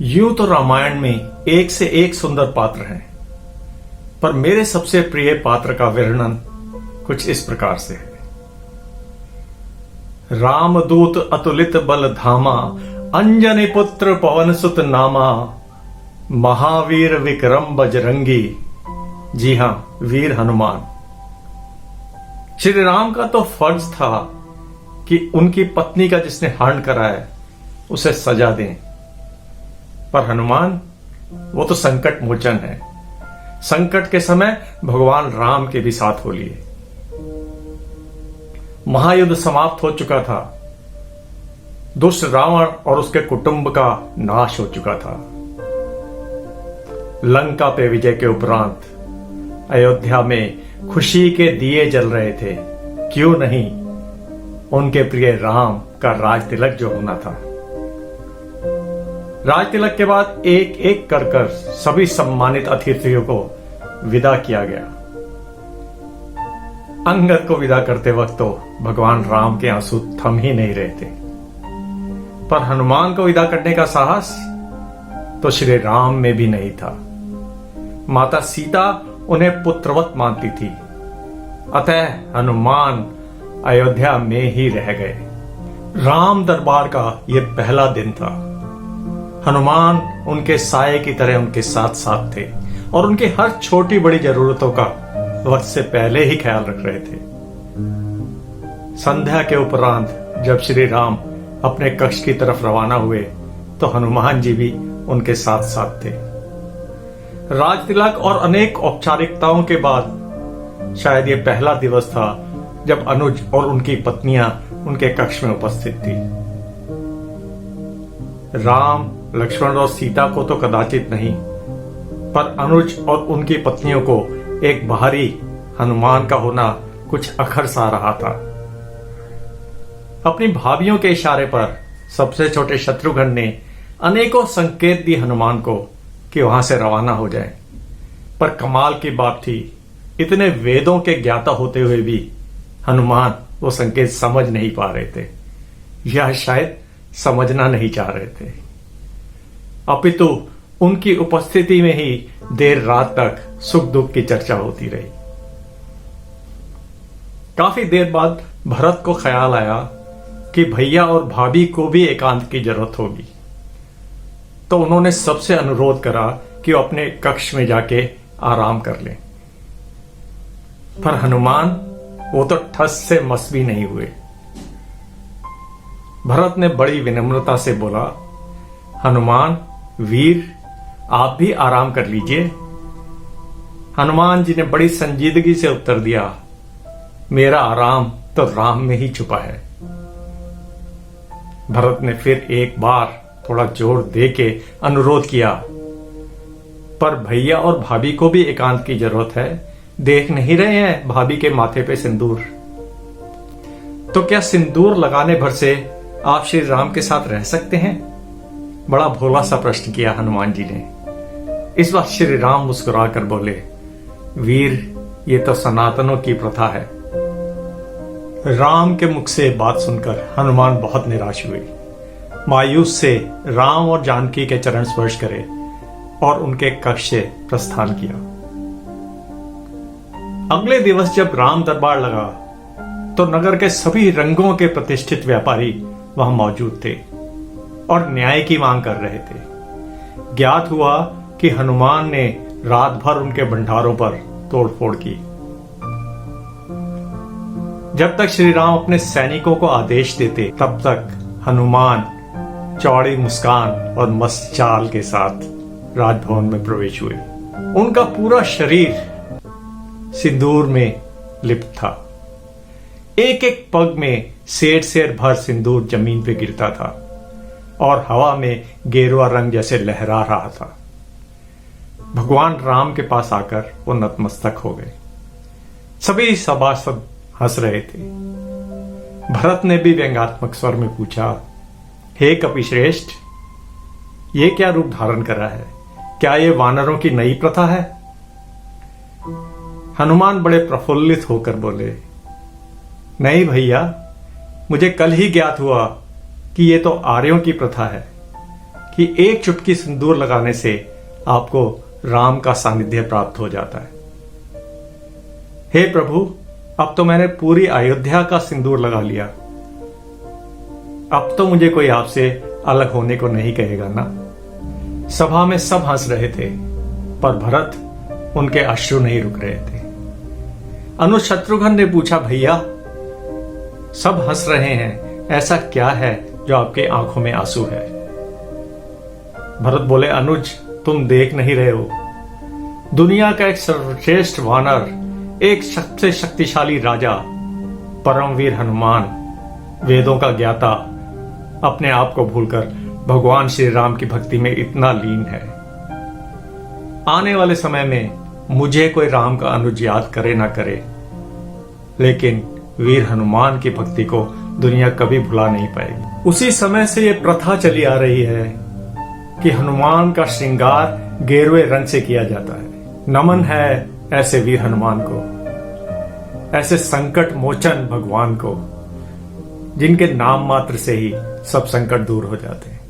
यूं तो रामायण में एक से एक सुंदर पात्र हैं, पर मेरे सबसे प्रिय पात्र का वर्णन कुछ इस प्रकार से है। रामदूत अतुलित बल धामा, अंजनी पुत्र पवन सुत नामा, महावीर विक्रम बजरंगी। जी हां, वीर हनुमान। श्री राम का तो फर्ज था कि उनकी पत्नी का जिसने हरण करा है उसे सजा दें, पर हनुमान वो तो संकट मोचन है। संकट के समय भगवान राम के भी साथ हो लिए। महायुद्ध समाप्त हो चुका था, दुष्ट रावण और उसके कुटुंब का नाश हो चुका था। लंका पे विजय के उपरांत अयोध्या में खुशी के दिए जल रहे थे। क्यों नहीं, उनके प्रिय राम का राज तिलक जो होना था। राज तिलक के बाद एक एक कर सभी सम्मानित अतिथियों को विदा किया गया। अंगद को विदा करते वक्त तो भगवान राम के आंसू थम ही नहीं रहे थे, पर हनुमान को विदा करने का साहस तो श्री राम में भी नहीं था। माता सीता उन्हें पुत्रवत मानती थी, अतः हनुमान अयोध्या में ही रह गए। राम दरबार का यह पहला दिन था। हनुमान उनके साये की तरह उनके साथ साथ थे और उनकी हर छोटी बड़ी जरूरतों का वक्त से पहले ही ख्याल रख रहे थे। संध्या के उपरांत जब श्री राम अपने कक्ष की तरफ रवाना हुए तो हनुमान जी भी उनके साथ साथ थे। राज तिलक और अनेक औपचारिकताओं के बाद शायद ये पहला दिवस था जब अनुज और उनकी पत्नियां उनके कक्ष में उपस्थित थी। राम, लक्ष्मण और सीता को तो कदाचित नहीं, पर अनुज और उनकी पत्नियों को एक बाहरी हनुमान का होना कुछ अखर सा रहा था। अपनी भाभियों के इशारे पर सबसे छोटे शत्रुघ्न ने अनेकों संकेत दिए हनुमान को कि वहां से रवाना हो जाए, पर कमाल की बात थी, इतने वेदों के ज्ञाता होते हुए भी हनुमान वो संकेत समझ नहीं पा रहे थे, या शायद समझना नहीं चाह रहे थे। अपितु उनकी उपस्थिति में ही देर रात तक सुख दुख की चर्चा होती रही। काफी देर बाद भरत को ख्याल आया कि भैया और भाभी को भी एकांत की जरूरत होगी, तो उन्होंने सबसे अनुरोध करा कि वो अपने कक्ष में जाके आराम कर लें। पर हनुमान वो तो ठस से मस भी नहीं हुए। भरत ने बड़ी विनम्रता से बोला, हनुमान वीर, आप भी आराम कर लीजिए। हनुमान जी ने बड़ी संजीदगी से उत्तर दिया, मेरा आराम तो राम में ही छुपा है। भरत ने फिर एक बार थोड़ा जोर दे के अनुरोध किया, पर भैया और भाभी को भी एकांत की जरूरत है। देख नहीं रहे हैं भाभी के माथे पे सिंदूर? तो क्या सिंदूर लगाने भर से आप श्री राम के साथ रह सकते हैं? बड़ा भोला सा प्रश्न किया हनुमान जी ने। इस बार श्री राम मुस्कुराकर बोले, वीर, ये तो सनातनों की प्रथा है। राम के मुख से बात सुनकर हनुमान बहुत निराश हुए। मायूस से राम और जानकी के चरण स्पर्श करे और उनके कक्ष से प्रस्थान किया। अगले दिवस जब राम दरबार लगा तो नगर के सभी रंगों के प्रतिष्ठित व्यापारी वहां मौजूद थे और न्याय की मांग कर रहे थे। ज्ञात हुआ कि हनुमान ने रात भर उनके भंडारों पर तोड़फोड़ की। जब तक श्री राम अपने सैनिकों को आदेश देते तब तक हनुमान चौड़ी मुस्कान और मस्त चाल के साथ राजभवन में प्रवेश हुए। उनका पूरा शरीर सिंदूर में लिप्त था। एक एक पग में सेर सेर भर सिंदूर जमीन पे गिरता था और हवा में गेरुआ रंग जैसे लहरा रहा था। भगवान राम के पास आकर वो नतमस्तक हो गए। सभी सभासद हंस रहे थे। भरत ने भी व्यंग्यात्मक स्वर में पूछा, हे कपिश्रेष्ठ, ये क्या रूप धारण करा है? क्या ये वानरों की नई प्रथा है? हनुमान बड़े प्रफुल्लित होकर बोले, नहीं भैया, मुझे कल ही ज्ञात हुआ कि ये तो आर्यों की प्रथा है। कि एक चुटकी सिंदूर लगाने से आपको राम का सानिध्य प्राप्त हो जाता है। हे प्रभु, अब तो मैंने पूरी अयोध्या का सिंदूर लगा लिया, अब तो मुझे कोई आपसे अलग होने को नहीं कहेगा ना। सभा में सब हंस रहे थे, पर भरत उनके अश्रु नहीं रुक रहे थे। अनुज शत्रुघ्न ने पूछा, भैया सब हंस रहे हैं, ऐसा क्या है जो आपके आंखों में आंसू है? भरत बोले, अनुज तुम देख नहीं रहे हो, दुनिया का एक सर्वश्रेष्ठ वानर, एक सबसे शक्तिशाली राजा, परमवीर हनुमान, वेदों का ज्ञाता, अपने आप को भूलकर भगवान श्री राम की भक्ति में इतना लीन है। आने वाले समय में मुझे कोई राम का अनुज याद करे ना करे, लेकिन वीर हनुमान की भक्ति को दुनिया कभी भुला नहीं पाएगी। उसी समय से यह प्रथा चली आ रही है कि हनुमान का श्रृंगार गेरुए रंग से किया जाता है। नमन है ऐसे वीर हनुमान को, ऐसे संकट मोचन भगवान को, जिनके नाम मात्र से ही सब संकट दूर हो जाते हैं।